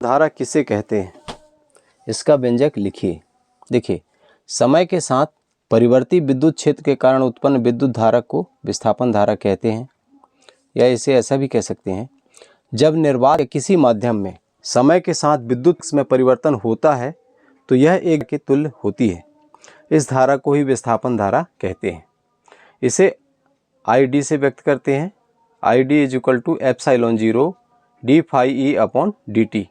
धारा किसे कहते हैं, इसका व्यंजक लिखिए। देखिए, समय के साथ परिवर्ती विद्युत क्षेत्र के कारण उत्पन्न विद्युत धारा को विस्थापन धारा कहते हैं, या इसे ऐसा भी कह सकते हैं, जब निर्वात के किसी माध्यम में समय के साथ विद्युत में परिवर्तन होता है तो यह एक के तुल्य होती है। इस धारा को ही विस्थापन धारा कहते हैं। इसे ID से व्यक्त करते हैं। ID is equal to epsilon 0 d phi E upon dt।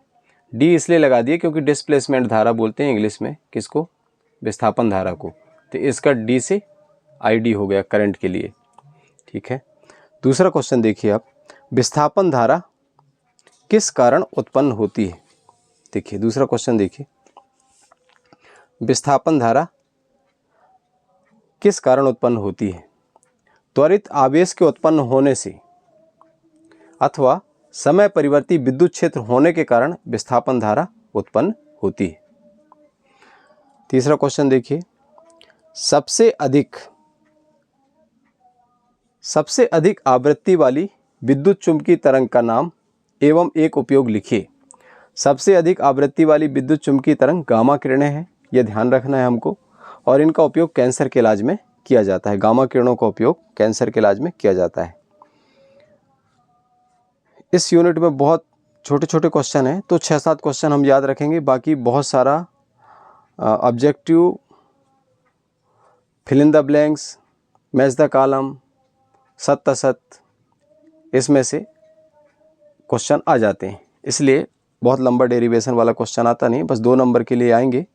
D इसलिए लगा दिए क्योंकि डिस्प्लेसमेंट धारा बोलते हैं इंग्लिश में किसको, विस्थापन धारा को, तो इसका D से ID हो गया करंट के लिए। ठीक है, दूसरा क्वेश्चन देखिए आप, विस्थापन धारा किस कारण उत्पन्न होती है। देखिए दूसरा क्वेश्चन देखिए, विस्थापन धारा किस कारण उत्पन्न होती है। त्वरित आवेश के उत्पन्न होने से अथवा समय परिवर्ती विद्युत क्षेत्र होने के कारण विस्थापन धारा उत्पन्न होती है। तीसरा क्वेश्चन देखिए, सबसे अधिक आवृत्ति वाली विद्युत चुंबकीय तरंग का नाम एवं एक उपयोग लिखिए। सबसे अधिक आवृत्ति वाली विद्युत चुंबकीय तरंग गामा किरणें हैं, यह ध्यान रखना है हमको, और इनका उपयोग कैंसर के इलाज में किया जाता है। गामा किरणों का उपयोग कैंसर के इलाज में किया जाता है। इस यूनिट में बहुत छोटे छोटे क्वेश्चन हैं, तो 6-7 क्वेश्चन हम याद रखेंगे, बाकी बहुत सारा objective, fill in the blanks, match the column, सत्य असत, इसमें से क्वेश्चन आ जाते हैं। इसलिए बहुत लंबा डेरिवेशन वाला क्वेश्चन आता नहीं, बस 2 नंबर के लिए आएंगे,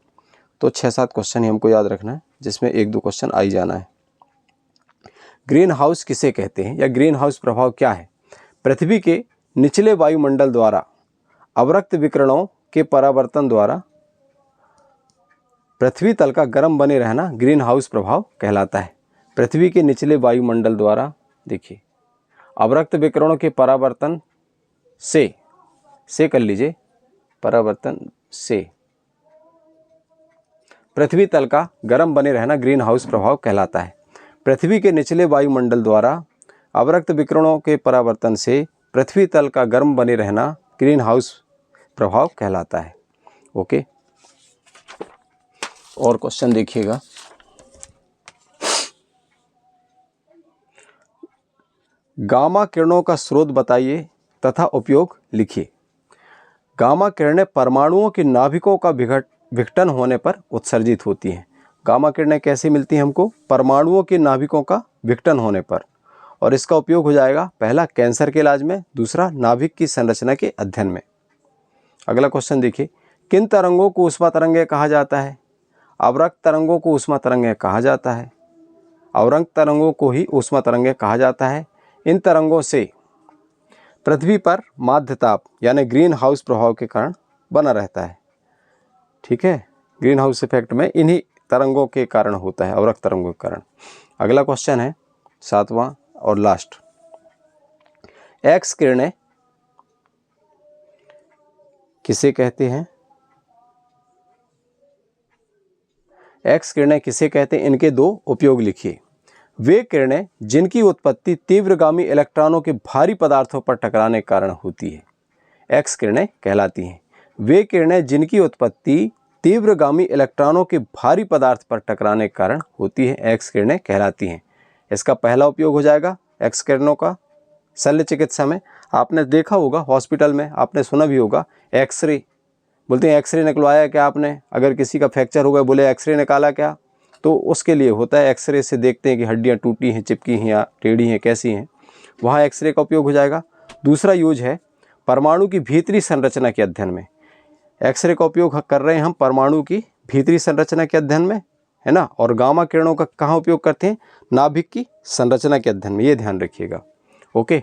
तो 6-7 क्वेश्चन ही हमको याद रखना है, जिसमें 1-2 क्वेश्चन आ ही जाना है। ग्रीन हाउस किसे कहते हैं, या ग्रीन हाउस प्रभाव क्या है। पृथ्वी के निचले वायुमंडल द्वारा अवरक्त विकिरणों के परावर्तन द्वारा पृथ्वी तल का गर्म बने रहना ग्रीन हाउस प्रभाव कहलाता है। पृथ्वी के निचले वायुमंडल द्वारा, देखिए, अवरक्त विकिरणों के परावर्तन से कर लीजिए, परावर्तन से पृथ्वी तल का गर्म बने रहना ग्रीन हाउस प्रभाव कहलाता है। पृथ्वी के निचले वायुमंडल द्वारा अवरक्त विकिरणों के परावर्तन से पृथ्वी तल का गर्म बने रहना ग्रीन हाउस प्रभाव कहलाता है। ओके, और क्वेश्चन देखिएगा, गामा किरणों का स्रोत बताइए तथा उपयोग लिखिए। गामा किरणें परमाणुओं के नाभिकों का विघटन होने पर उत्सर्जित होती हैं। गामा किरणें कैसे मिलती हैं हमको, परमाणुओं के नाभिकों का विघटन होने पर, और इसका उपयोग हो जाएगा पहला कैंसर के इलाज में, दूसरा नाभिक की संरचना के अध्ययन में। अगला क्वेश्चन देखिए, किन तरंगों को ऊष्मा तरंगें कहा जाता है। अवरक्त तरंगों को ऊष्मा तरंगें कहा जाता है। अवरक्त तरंगों को ही ऊष्मा तरंगें कहा जाता है। इन तरंगों से पृथ्वी पर माध्य ताप यानी ग्रीन हाउस प्रभाव के कारण बना रहता है। ठीक है, ग्रीन हाउस इफेक्ट में इन्हीं तरंगों के कारण होता है, अवरक्त तरंगों के कारण। अगला क्वेश्चन है 7वां और लास्ट, एक्स किरणें किसे कहते हैं। एक्स किरणें किसे कहते हैं, इनके 2 उपयोग लिखिए। वे किरणें जिनकी उत्पत्ति तीव्रगामी इलेक्ट्रॉनों के भारी पदार्थों पर टकराने के कारण होती है, एक्स किरणें कहलाती हैं। वे किरणें जिनकी उत्पत्ति तीव्रगामी इलेक्ट्रॉनों के भारी पदार्थ पर टकराने के कारण होती है, एक्स किरणें कहलाती हैं। इसका पहला उपयोग हो जाएगा एक्स किरणों का शल्य चिकित्सा में। आपने देखा होगा हॉस्पिटल में, आपने सुना भी होगा, एक्सरे बोलते हैं, एक्सरे निकलवाया क्या आपने, अगर किसी का फ्रैक्चर हो गया बोले एक्सरे निकाला क्या, तो उसके लिए होता है, एक्सरे से देखते हैं कि हड्डियां टूटी हैं, चिपकी हैं या टेढ़ी हैं, कैसी हैं, वहाँ एक्सरे का उपयोग हो जाएगा। दूसरा यूज है परमाणु की भीतरी संरचना के अध्ययन में। एक्सरे का उपयोग कर रहे हैं हम परमाणु की भीतरी संरचना के अध्ययन में, है ना, और गामा किरणों का कहाँ उपयोग करते हैं, नाभिक की संरचना के अध्ययन में, ये ध्यान रखिएगा। ओके।